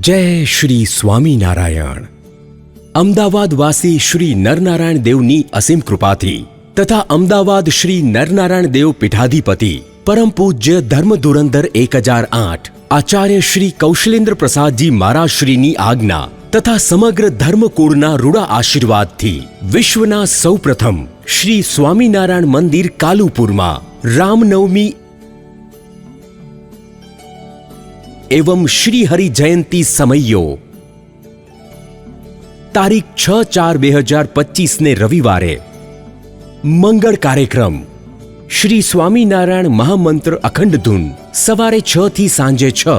જય શ્રી સ્વામિનારાયણ। અમદાવાદવાસી શ્રી નરનારાયણ દેવની અસીમ કૃપાથી તથા અમદાવાદ શ્રી નરનારાયણ દેવ પીઠાધિપતિ પરમ પૂજ્ય ધર્મ ધુરંધર 1008 આચાર્ય શ્રી કૌશલેન્દ્ર પ્રસાદજી મહારાજ શ્રીની આજ્ઞા તથા સમગ્ર ધર્મકુળના રૂડા આશીર્વાદથી વિશ્વના સૌપ્રથમ શ્રી સ્વામિનારાયણ મંદિર કાલુપુરમાં રામનવમી एवं श्री हरि जयंती समयो तारीख 6/4/2025 ने रविवारे मंगल कार्यक्रम श्री स्वामीनारायण महामंत्र अखंड धून सवारे 6 थी सांजे 6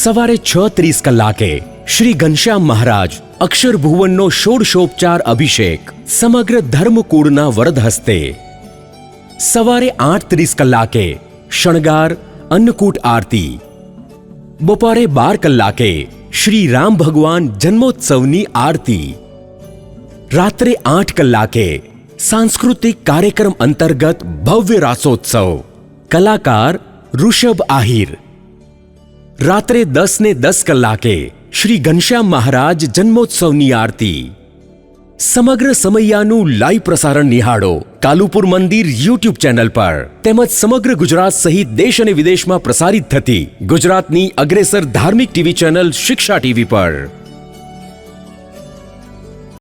सवारे 6:30 कलाके श्री घनश्याम महाराज अक्षर भुवननो षोडशोपचार अभिषेक समग्र धर्मकूळना वरद हस्ते सवारे 8:30 कलाके शणगार अन्नकूट आरती बपोरे 12 कलाके श्री राम भगवान जन्मोत्सवनी आरती रात्रे 8 कलाके सांस्कृतिक कार्यक्रम अंतर्गत भव्य रासोत्सव कलाकार ऋषभ आहिर रात्रे 10:10 कलाके श्री घनश्याम महाराज जन्मोत्सवनी आरती समग्र समयानु लाइव प्रसारण निहाळो कालुपुर मंदिर यूट्यूब चैनल पर તેમજ સમગ્ર ગુજરાત સહિત દેશ અને વિદેશમાં પ્રસારિત થતી ગુજરાતની અગ્રેસર ધાર્મિક ટીવી ચેનલ શિક્ષા ટીવી પર।